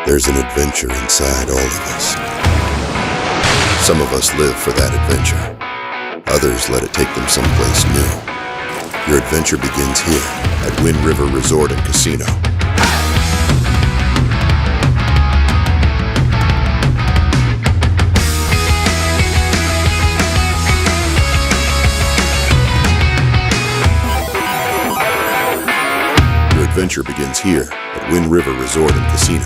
There's an adventure inside all of us. Some of us live for that adventure. Others let it take them someplace new. Your adventure begins here at Wind River Resort and Casino. Your adventure begins here at Wind River Resort and Casino.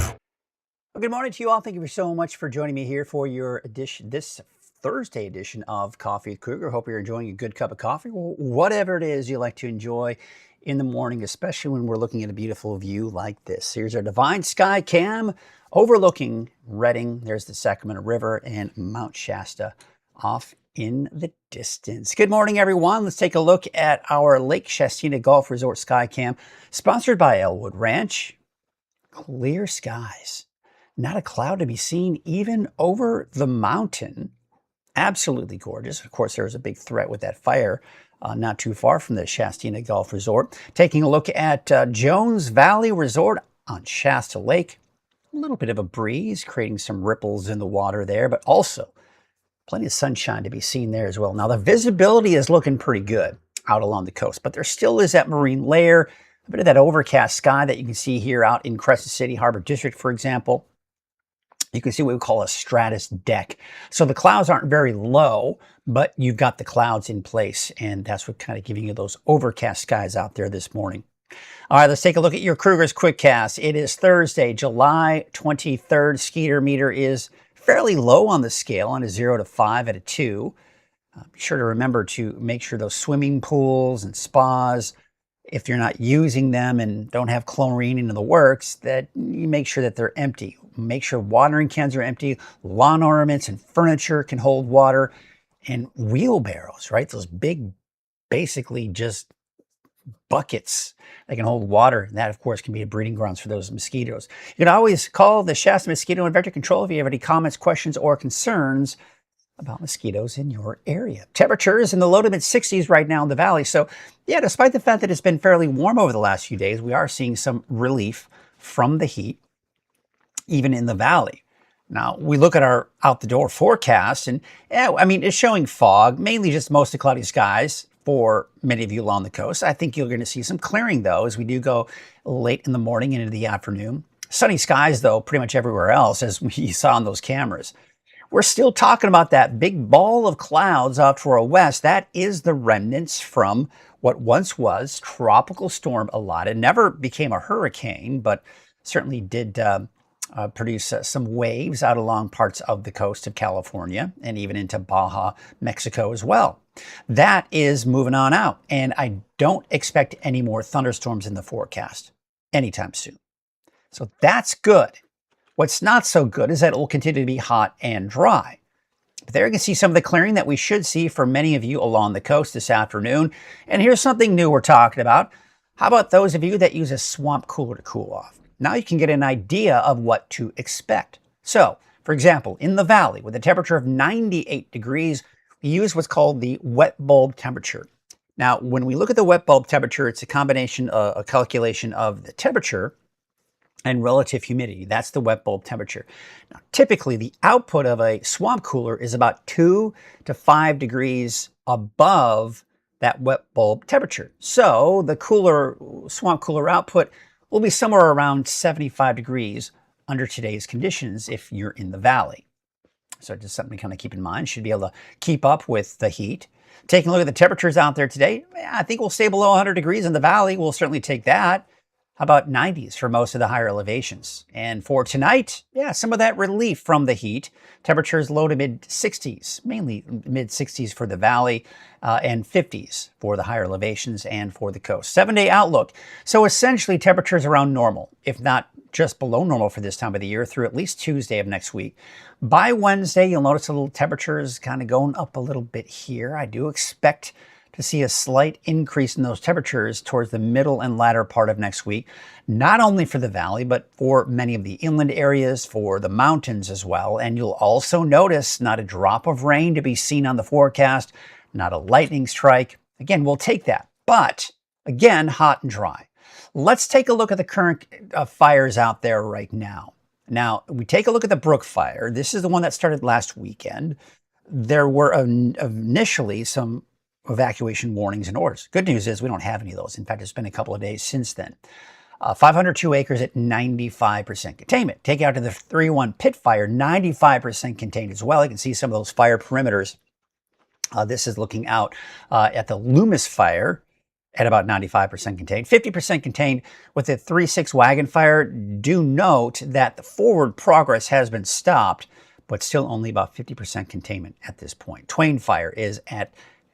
Well, good morning to you all. Thank you so much for joining me here for your this Thursday edition of Coffee with Krueger. Hope you're enjoying a good cup of coffee, or whatever it is you like to enjoy in the morning, especially when we're looking at a beautiful view like this. Here's our Divine Sky Cam overlooking Redding. There's the Sacramento River and Mount Shasta off in the distance. Good morning, everyone. Let's take a look at our Lake Shastina Golf Resort Sky Cam, sponsored by Elwood Ranch. Clear skies. Not a cloud to be seen even over the mountain. Absolutely gorgeous. Of course, there's a big threat with that fire not too far from the Shastina Golf Resort. Taking a look at Jones Valley Resort on Shasta Lake. A little bit of a breeze, creating some ripples in the water there, but also plenty of sunshine to be seen there as well. Now, the visibility is looking pretty good out along the coast, but there still is that marine layer, a bit of that overcast sky that you can see here out in Crescent City Harbor District, for example. You can see what we call a stratus deck. So the clouds aren't very low, but you've got the clouds in place, and that's what kind of giving you those overcast skies out there this morning. All right, let's take a look at your Krueger's Quickcast. It is Thursday, July 23rd. Skeeter meter is fairly low on the scale, on a 0 to 5 at a 2. Be sure to remember to make sure those swimming pools and spas, if you're not using them and don't have chlorine in the works, that you make sure that they're empty. Make sure watering cans are empty. Lawn ornaments and furniture can hold water. And wheelbarrows, right? Those big, basically just buckets that can hold water. And that, of course, can be a breeding grounds for those mosquitoes. You can always call the Shasta Mosquito and Vector Control if you have any comments, questions, or concerns about mosquitoes in your area. Temperatures in the low to mid 60s right now in the valley. So, yeah, despite the fact that it's been fairly warm over the last few days, we are seeing some relief from the heat, even in the valley. Now, we look at our out-the-door forecast, and I mean, it's showing fog, mainly just mostly cloudy skies for many of you along the coast. I think you're going to see some clearing, though, as we do go late in the morning and into the afternoon. Sunny skies, though, pretty much everywhere else, as we saw on those cameras. We're still talking about that big ball of clouds out to our west. That is the remnants from what once was Tropical Storm Elada. It never became a hurricane, but certainly did produce some waves out along parts of the coast of California and even into Baja, Mexico as well. That is moving on out, and I don't expect any more thunderstorms in the forecast anytime soon. So that's good. What's not so good is that it will continue to be hot and dry. But there you can see some of the clearing that we should see for many of you along the coast this afternoon. And here's something new we're talking about. How about those of you that use a swamp cooler to cool off? Now you can get an idea of what to expect. So, for example, in the valley with a temperature of 98 degrees, we use what's called the wet bulb temperature. Now, when we look at the wet bulb temperature, it's a combination, a calculation of the temperature and relative humidity. That's the wet bulb temperature. Now, typically, the output of a swamp cooler is about 2 to 5 degrees above that wet bulb temperature. So the swamp cooler output will be somewhere around 75 degrees under today's conditions if you're in the valley. So just something to kind of keep in mind. Should be able to keep up with the heat. Taking a look at the temperatures out there today, I think we'll stay below 100 degrees in the valley. We'll certainly take that. about 90s for most of the higher elevations. And for tonight, yeah, some of that relief from the heat. Temperatures low to mid 60s, mainly mid 60s for the valley, and 50s for the higher elevations and for the coast. 7-day outlook. So essentially temperatures around normal, if not just below normal for this time of the year through at least Tuesday of next week. By Wednesday, you'll notice a little temperatures kind of going up a little bit here. I do expect to see a slight increase in those temperatures towards the middle and latter part of next week, not only for the valley, but for many of the inland areas, for the mountains as well. And you'll also notice not a drop of rain to be seen on the forecast, not a lightning strike. Again, we'll take that, but again, hot and dry. Let's take a look at the current fires out there right now. Now, we take a look at the Brook Fire. This is the one that started last weekend. There were initially some evacuation warnings and orders. Good news is we don't have any of those. In fact, it's been a couple of days since then. 502 acres at 95% containment. Take out to the 3-1 Pit Fire, 95% contained as well. You can see some of those fire perimeters. This is looking out at the Loomis Fire at about 95% contained. 50% contained with the 3-6 Wagon Fire. Do note that the forward progress has been stopped, but still only about 50% containment at this point. Twain Fire is at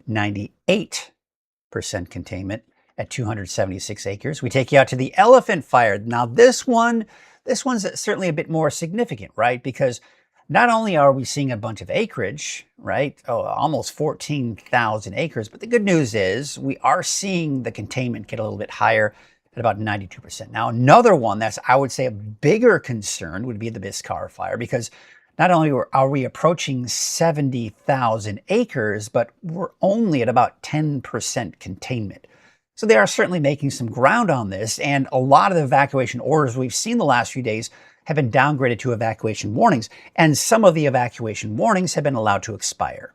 98% containment at 276 acres. We take you out to the Elephant Fire. Now this one's certainly a bit more significant, right? Because not only are we seeing a bunch of acreage, right? Oh, almost 14,000 acres. But the good news is we are seeing the containment get a little bit higher at about 92%. Now another one that's, I would say, a bigger concern would be the Biscar Fire, because not only are we approaching 70,000 acres, but we're only at about 10% containment. So they are certainly making some ground on this, and a lot of the evacuation orders we've seen the last few days have been downgraded to evacuation warnings, and some of the evacuation warnings have been allowed to expire.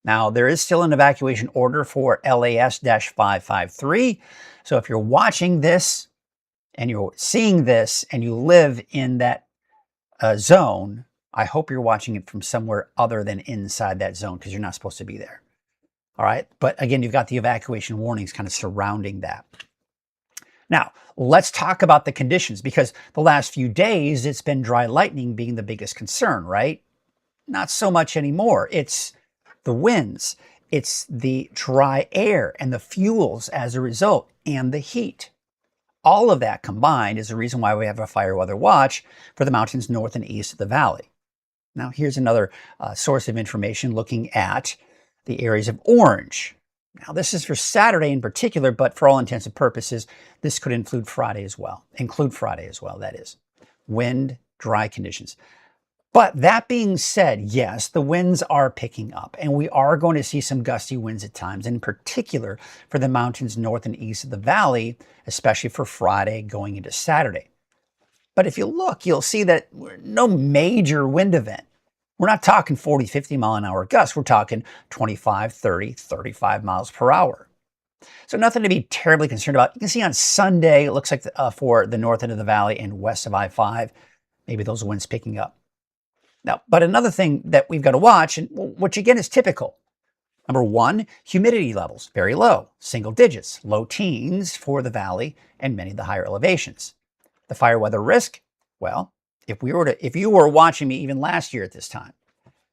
Now, there is still an evacuation order for LAS-553, so if you're watching this and you're seeing this and you live in that zone, I hope you're watching it from somewhere other than inside that zone, because you're not supposed to be there. All right. But again, you've got the evacuation warnings kind of surrounding that. Now, let's talk about the conditions, because the last few days it's been dry lightning being the biggest concern, right? Not so much anymore. It's the winds, it's the dry air and the fuels as a result, and the heat. All of that combined is the reason why we have a fire weather watch for the mountains north and east of the valley. Now, here's another source of information looking at the areas of orange. Now, this is for Saturday in particular, but for all intents and purposes, this could include Friday as well. That is. Wind, dry conditions. But that being said, yes, the winds are picking up, and we are going to see some gusty winds at times, in particular for the mountains north and east of the valley, especially for Friday going into Saturday. But if you look, you'll see that no major wind event. We're not talking 40, 50 mile an hour gusts. We're talking 25, 30, 35 miles per hour. So nothing to be terribly concerned about. You can see on Sunday, it looks like for the north end of the valley and west of I-5, maybe those winds picking up. Now, but another thing that we've got to watch, and which again is typical. Number one, humidity levels, very low, single digits, low teens for the valley and many of the higher elevations. The fire weather risk, well, if you were watching me even last year at this time,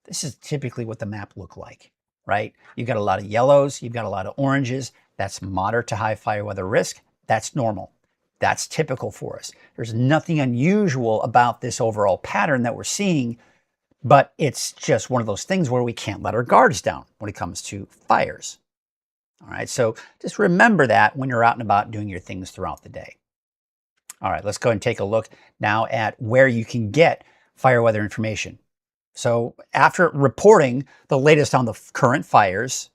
this is typically what the map looked like, right? You've got a lot of yellows, you've got a lot of oranges. That's moderate to high fire weather risk. That's normal. That's typical for us. There's nothing unusual about this overall pattern that we're seeing, but it's just one of those things where we can't let our guards down when it comes to fires. All right, so just remember that when you're out and about doing your things throughout the day. All right, let's go and take a look now at where you can get fire weather information. So after reporting the latest on the current fires,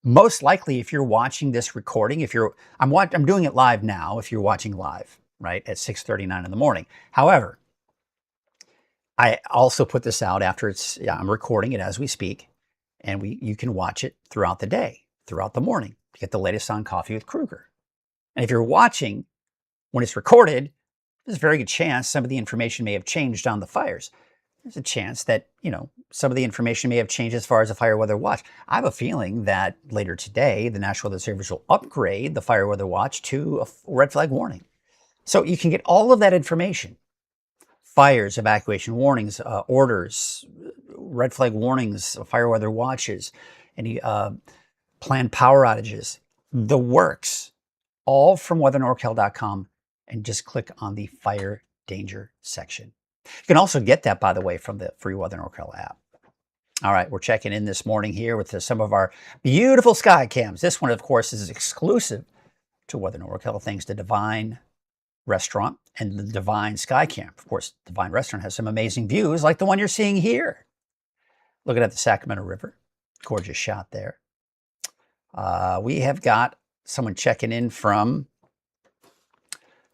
most likely if you're watching this recording, I'm doing it live now if you're watching live, right, at 6:39 in the morning. However, I also put this out after I'm recording it as we speak, and you can watch it throughout the day, throughout the morning, to get the latest on Coffee with Krueger. And if you're watching when it's recorded, there's a very good chance some of the information may have changed on the fires. There's a chance that, some of the information may have changed as far as the fire weather watch. I have a feeling that later today, the National Weather Service will upgrade the fire weather watch to a red flag warning. So you can get all of that information. Fires, evacuation warnings, orders, red flag warnings, fire weather watches, any planned power outages, the works, all from weathernorcal.com, and just click on the fire danger section. You can also get that, by the way, from the free Weather NorCal app. All right, we're checking in this morning here with some of our beautiful sky cams. This one, of course, is exclusive to Weather NorCal, thanks to Divine Restaurant and the Divine Sky Cam. Of course, Divine Restaurant has some amazing views like the one you're seeing here. Looking at the Sacramento River. Gorgeous shot there. We have got someone checking in from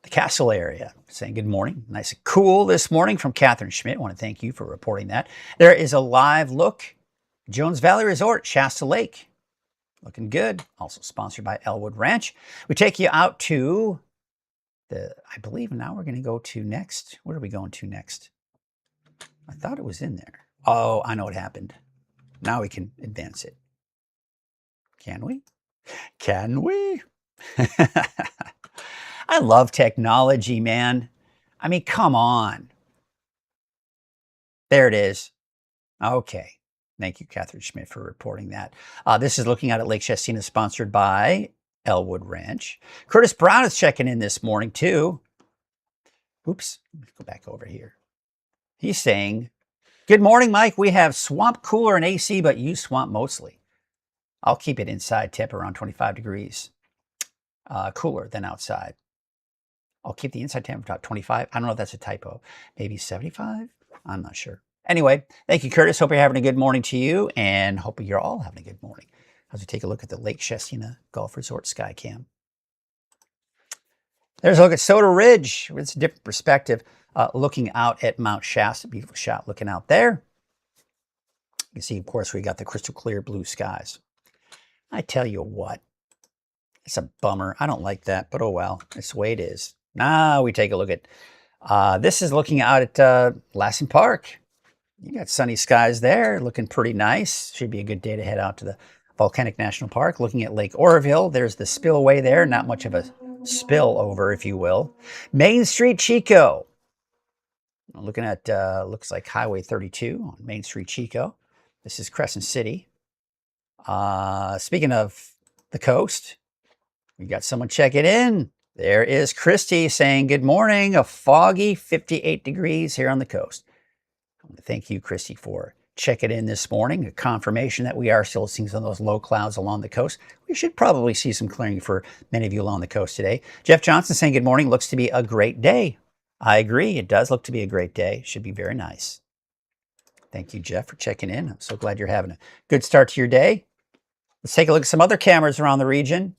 the Castle area saying good morning. Nice and cool this morning from Catherine Schmidt. I want to thank you for reporting that. There is a live look. Jones Valley Resort, Shasta Lake. Looking good. Also sponsored by Elwood Ranch. We take you out to I believe now we're going to go to next. Where are we going to next? I thought it was in there. Oh, I know what happened. Now we can advance it. Can we? Can we? I love technology, man. I mean, come on. There it is. Okay. Thank you, Catherine Schmidt, for reporting that. This is looking out at Lake Chestina, sponsored by Elwood Ranch. Curtis Brown is checking in this morning, too. Oops. Let's go back over here. He's saying, good morning, Mike. We have swamp cooler and AC, but use swamp mostly. I'll keep it inside, tip around 25 degrees. Cooler than outside. I'll keep the inside temperature about 25. I don't know if that's a typo. Maybe 75? I'm not sure. Anyway, thank you, Curtis. Hope you're having a good morning to you, and hope you're all having a good morning as we take a look at the Lake Chestina Golf Resort Sky Cam. There's a look at Soda Ridge. It's a different perspective, looking out at Mount Shasta. Beautiful shot looking out there. You can see, of course, we got the crystal clear blue skies. I tell you what, it's a bummer. I don't like that, but oh well. That's the way it is. Now we take a look at, this is looking out at Lassen Park. You got sunny skies there, looking pretty nice. Should be a good day to head out to the Volcanic National Park. Looking at Lake Oroville, there's the spillway there. Not much of a spill over, if you will. Main Street, Chico. Looking at, looks like Highway 32 on Main Street, Chico. This is Crescent City. Speaking of the coast, we got someone checking in. There is Christy saying good morning. A foggy 58 degrees here on the coast. I want to thank you, Christy, for checking in this morning. A confirmation that we are still seeing some of those low clouds along the coast. We should probably see some clearing for many of you along the coast today. Jeff Johnson saying good morning. Looks to be a great day. I agree. It does look to be a great day. Should be very nice. Thank you, Jeff, for checking in. I'm so glad you're having a good start to your day. Let's take a look at some other cameras around the region,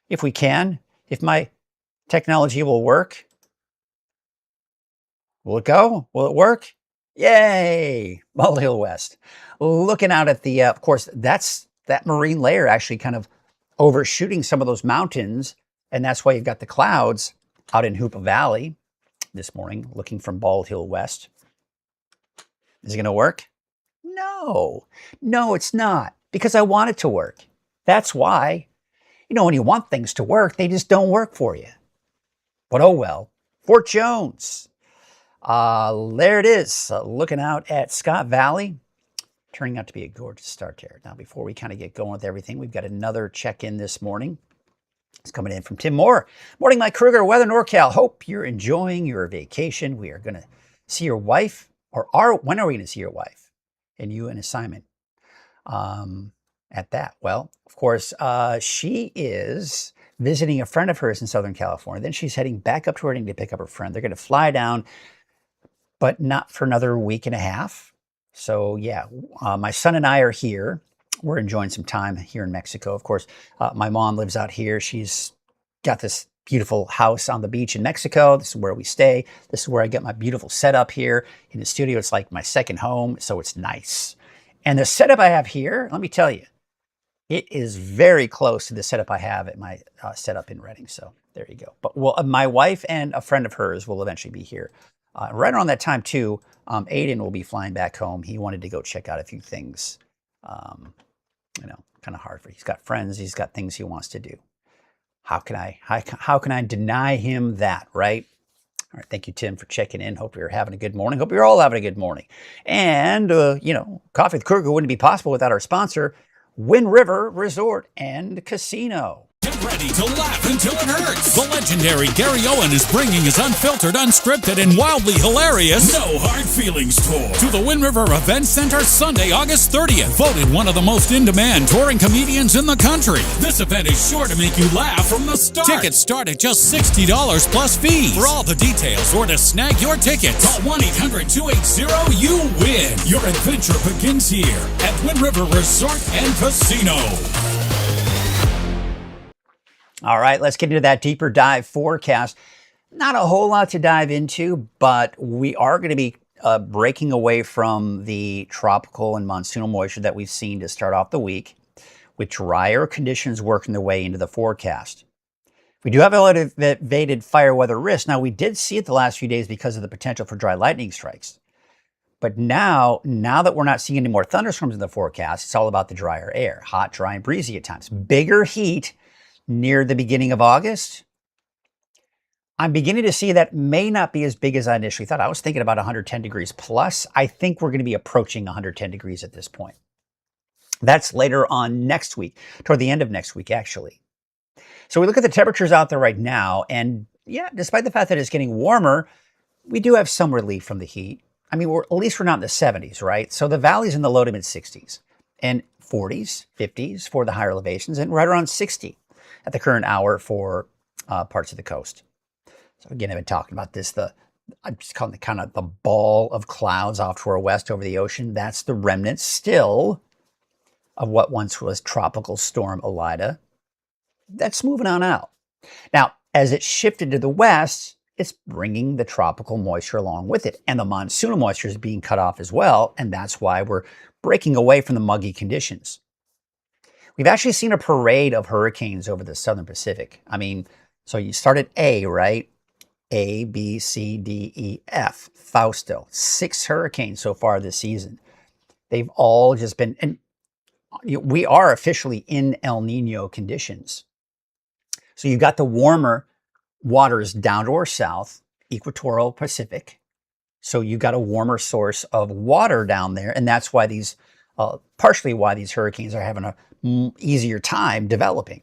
if we can. If my technology will work. Will it go? Will it work? Yay! Bald Hill West. Looking out at the, of course, that's that marine layer actually kind of overshooting some of those mountains. And that's why you've got the clouds out in Hoopa Valley this morning, looking from Bald Hill West. Is it going to work? No. No, it's not. Because I want it to work. That's why. You know, when you want things to work, they just don't work for you. But oh well. Fort Jones. There it is. Looking out at Scott Valley. Turning out to be a gorgeous start there. Now, before we kind of get going with everything, we've got another check-in this morning. It's coming in from Tim Moore. Morning, Mike Krueger, Weather NorCal. Hope you're enjoying your vacation. We are going to see your wife, when are we going to see your wife? And you an assignment at that. Well, of course, she is visiting a friend of hers in Southern California. Then she's heading back up to Redding to pick up her friend. They're going to fly down, but not for another week and a half. So yeah, my son and I are here. We're enjoying some time here in Mexico. Of course, my mom lives out here. She's got this beautiful house on the beach in Mexico. This is where we stay. This is where I get my beautiful setup here in the studio. It's like my second home, so it's nice. And the setup I have here, let me tell you, it is very close to the setup I have at my setup in Redding. So there you go. But my wife and a friend of hers will eventually be here. Right around that time, too, Aiden will be flying back home. He wanted to go check out a few things. You know, kind of hard for. He's got friends. He's got things he wants to do. how can I deny him that, right? All right, thank you, Tim, for checking in. Hope you're having a good morning. Hope you're all having a good morning. And, Coffee with Krueger wouldn't be possible without our sponsor, Wind River Resort and Casino. Get ready to laugh until it hurts. The legendary Gary Owen is bringing his unfiltered, unscripted, and wildly hilarious No Hard Feelings tour to the Wind River Event Center Sunday, August 30th. Voted one of the most in-demand touring comedians in the country. This event is sure to make you laugh from the start. Tickets start at just $60 plus fees. For all the details or to snag your tickets, call 1-800-280-YOU-WIN. Your adventure begins here at Wind River Resort and Casino. All right, let's get into that deeper dive forecast. Not a whole lot to dive into, but we are going to be breaking away from the tropical and monsoonal moisture that we've seen to start off the week, with drier conditions working their way into the forecast. We do have elevated fire weather risk. Now, we did see it the last few days because of the potential for dry lightning strikes. But now that we're not seeing any more thunderstorms in the forecast, it's all about the drier air, hot, dry, and breezy at times. Bigger heat near the beginning of August. I'm beginning to see that may not be as big as I initially thought. I was thinking about 110 degrees plus. I think we're going to be approaching 110 degrees at this point. That's later on next week, toward the end of next week, actually. So we look at the temperatures out there right now, and yeah, despite the fact that it's getting warmer, we do have some relief from the heat. I mean, at least we're not in the 70s, right? So the valley's in the low to mid 60s and 40s, 50s for the higher elevations, and right around 60 at the current hour for parts of the coast. So again, I've been talking about this, I'm just calling it kind of the ball of clouds off to our west over the ocean. That's the remnants still of what once was Tropical Storm Elida. That's moving on out. Now, as it shifted to the west, it's bringing the tropical moisture along with it. And the monsoonal moisture is being cut off as well. And that's why we're breaking away from the muggy conditions. We've actually seen a parade of hurricanes over the southern Pacific. I mean, so you start at A, right? A, B, C, D, E, F. Fausto. 6 hurricanes so far this season. They've all just been, and we are officially in El Nino conditions. So you've got the warmer waters down to our south, equatorial Pacific. So you've got a warmer source of water down there. And that's why partially why these hurricanes are having a easier time developing.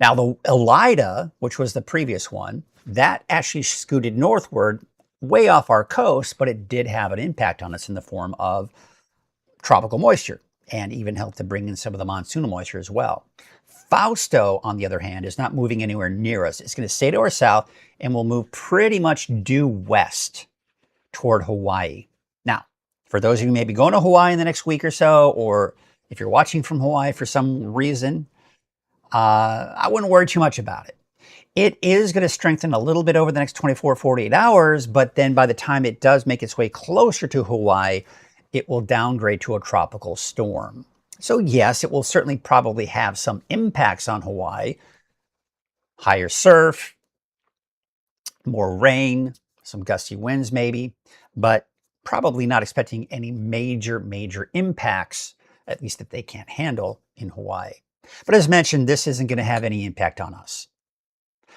Now, the Elida, which was the previous one, that actually scooted northward way off our coast, but it did have an impact on us in the form of tropical moisture and even helped to bring in some of the monsoonal moisture as well. Fausto, on the other hand, is not moving anywhere near us. It's going to stay to our south and will move pretty much due west toward Hawaii. Now, for those of you who may be going to Hawaii in the next week or so, or if you're watching from Hawaii for some reason, I wouldn't worry too much about it. It is going to strengthen a little bit over the next 24, 48 hours, but then by the time it does make its way closer to Hawaii, it will downgrade to a tropical storm. So yes, it will certainly probably have some impacts on Hawaii. Higher surf, more rain, some gusty winds maybe, but probably not expecting any major impacts, at least that they can't handle in Hawaii. But as mentioned, this isn't going to have any impact on us.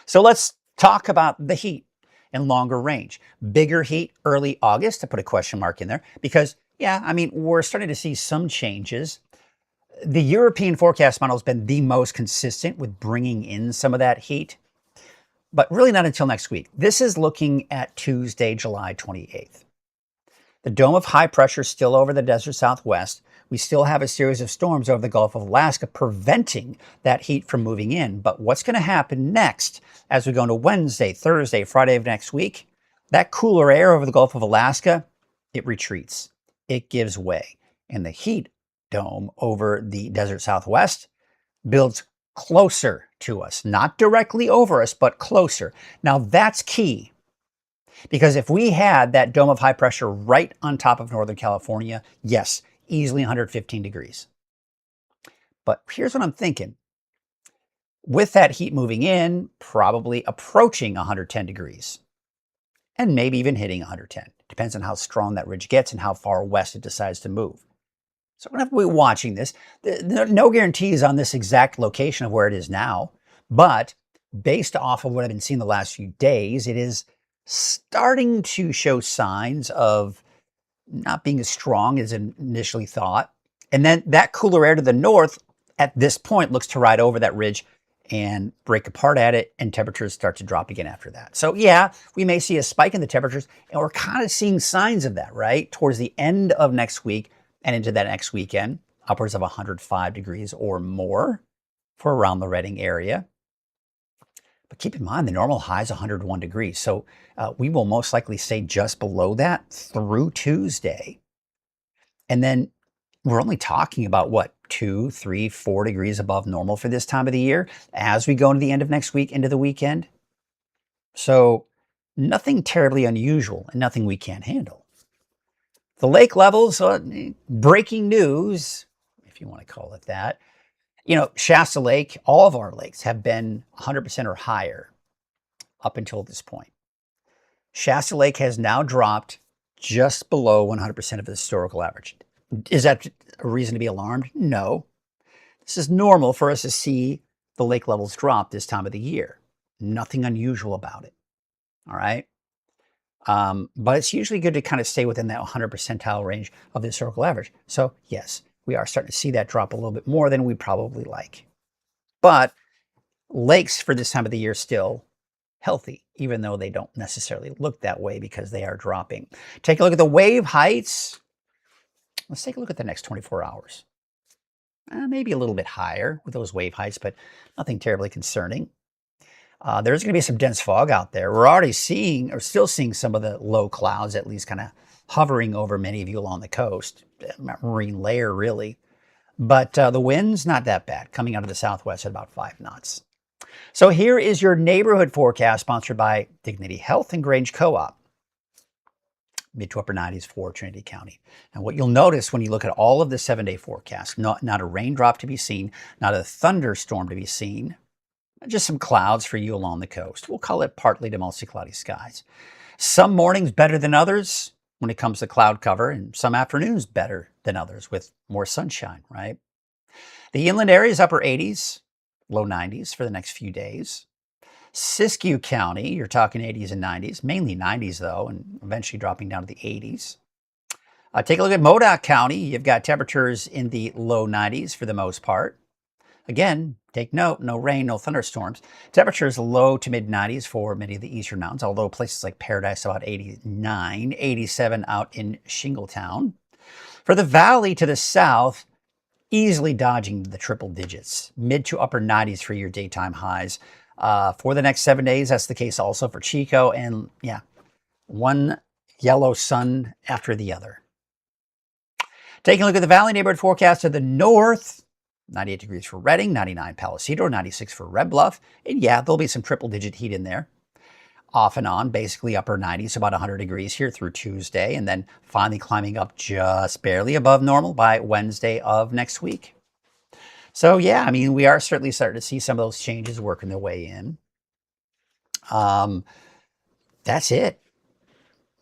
So let's talk about the heat and longer range. Bigger heat early August, to put a question mark in there, because yeah, I mean, we're starting to see some changes. The European forecast model has been the most consistent with bringing in some of that heat, but really not until next week. This is looking at Tuesday, July 28th. The dome of high pressure still over the desert southwest. We still have a series of storms over the Gulf of Alaska preventing that heat from moving in. But what's going to happen next as we go into Wednesday, Thursday, Friday of next week? That cooler air over the Gulf of Alaska, it retreats. It gives way. And the heat dome over the desert southwest builds closer to us, not directly over us, but closer. Now that's key, because if we had that dome of high pressure right on top of Northern California, yes, easily 115 degrees. But here's what I'm thinking. With that heat moving in, probably approaching 110 degrees, and maybe even hitting 110. Depends on how strong that ridge gets and how far west it decides to move. So we're going to have to be watching this. No guarantees on this exact location of where it is now, but based off of what I've been seeing the last few days, it is starting to show signs of not being as strong as initially thought. And then that cooler air to the north at this point looks to ride over that ridge and break apart at it, and temperatures start to drop again after that. So yeah, we may see a spike in the temperatures, and we're kind of seeing signs of that, right? Towards the end of next week and into that next weekend, upwards of 105 degrees or more for around the Reading area. But keep in mind, the normal high is 101 degrees. So we will most likely stay just below that through Tuesday. And then we're only talking about what, 2, 3, 4 degrees above normal for this time of the year as we go into the end of next week, into the weekend. So nothing terribly unusual and nothing we can't handle. The lake levels, breaking news, if you want to call it that. You know, Shasta Lake, all of our lakes have been 100% or higher up until this point. Shasta Lake has now dropped just below 100% of the historical average. Is that a reason to be alarmed? No. This is normal for us to see the lake levels drop this time of the year. Nothing unusual about it. All right. But it's usually good to kind of stay within that 100 percentile range of the historical average. So yes, we are starting to see that drop a little bit more than we probably like. But lakes for this time of the year still healthy, even though they don't necessarily look that way because they are dropping. Take a look at the wave heights. Let's take a look at the next 24 hours. Maybe a little bit higher with those wave heights, but nothing terribly concerning. There's going to be some dense fog out there. We're already seeing, or still seeing, some of the low clouds at least kind of hovering over many of you along the coast. Marine layer, really. But the wind's not that bad, coming out of the southwest at about 5 knots. So here is your neighborhood forecast, sponsored by Dignity Health and Grange Co-op. Mid to upper 90s for Trinity County. And what you'll notice when you look at all of the 7-day forecast, not a raindrop to be seen, not a thunderstorm to be seen, just some clouds for you along the coast. We'll call it partly to mostly cloudy skies. Some mornings better than others when it comes to cloud cover, and some afternoons better than others with more sunshine, right? The inland area is upper 80s, low 90s for the next few days. Siskiyou County, you're talking 80s and 90s, mainly 90s though, and eventually dropping down to the 80s. Take a look at Modoc County. You've got temperatures in the low 90s for the most part. Again, take note, no rain, no thunderstorms. Temperatures low to mid 90s for many of the eastern mountains, although places like Paradise about 89, 87 out in Shingletown. For the valley to the south, easily dodging the triple digits, mid to upper 90s for your daytime highs. For the next 7 days, that's the case also for Chico, and yeah, one yellow sun after the other. Taking a look at the valley neighborhood forecast to the north, 98 degrees for Reading, 99 Palisador, 96 for Red Bluff, and yeah, there'll be some triple-digit heat in there. Off and on, basically upper 90s, about 100 degrees here through Tuesday, and then finally climbing up just barely above normal by Wednesday of next week. So yeah, I mean, we are certainly starting to see some of those changes working their way in. That's it.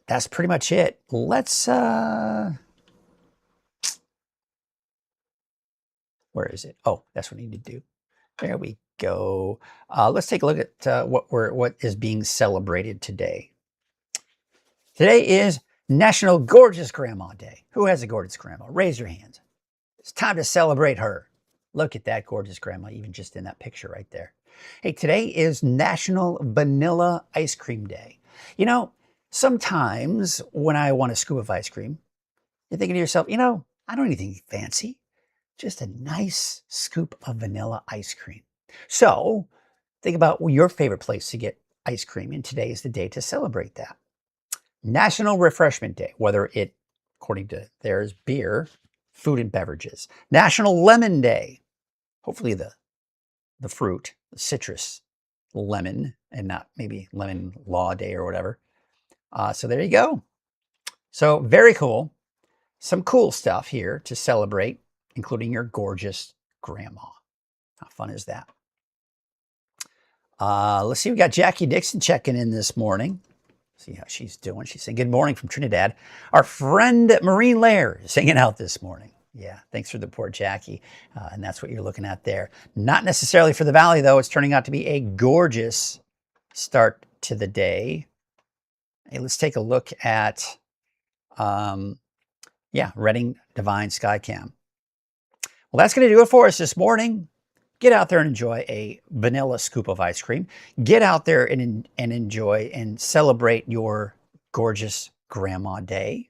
That's pretty much it. Let's, where is it? Oh, that's what I need to do. There we go. Let's take a look at what is being celebrated today. Today is National Gorgeous Grandma Day. Who has a gorgeous grandma? Raise your hands. It's time to celebrate her. Look at that gorgeous grandma, even just in that picture right there. Hey, today is National Vanilla Ice Cream Day. You know, sometimes when I want a scoop of ice cream, you're thinking to yourself, you know, I don't need anything fancy. Just a nice scoop of vanilla ice cream. So think about your favorite place to get ice cream, and today is the day to celebrate that. National Refreshment Day, whether it, according to theirs, beer, food and beverages. National Lemon Day. Hopefully the fruit, the citrus lemon, and not maybe Lemon Law Day or whatever. So there you go. So very cool. Some cool stuff here to celebrate, including your gorgeous grandma. How fun is that? Let's see, we got Jackie Dixon checking in this morning. See how she's doing. She's saying good morning from Trinidad. Our friend Marine Lair is hanging out this morning. Yeah, thanks for the poor Jackie. And that's what you're looking at there. Not necessarily for the valley, though. It's turning out to be a gorgeous start to the day. Hey, let's take a look at, Reading Divine Skycam. Well, that's going to do it for us this morning. Get out there and enjoy a vanilla scoop of ice cream. Get out there and enjoy and celebrate your gorgeous Grandma Day.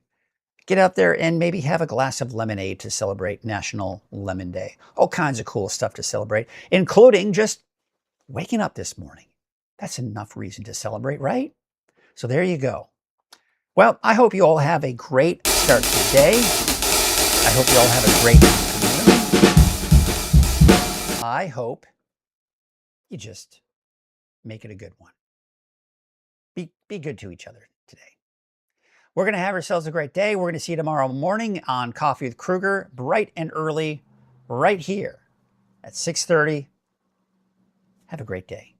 Get out there and maybe have a glass of lemonade to celebrate National Lemon Day. All kinds of cool stuff to celebrate, including just waking up this morning. That's enough reason to celebrate, right? So there you go. Well, I hope you all have a great start to the day. I hope you all have a great afternoon. I hope you just make it a good one. Be good to each other today. We're going to have ourselves a great day. We're going to see you tomorrow morning on Coffee with Krueger, bright and early, right here at 6:30. Have a great day.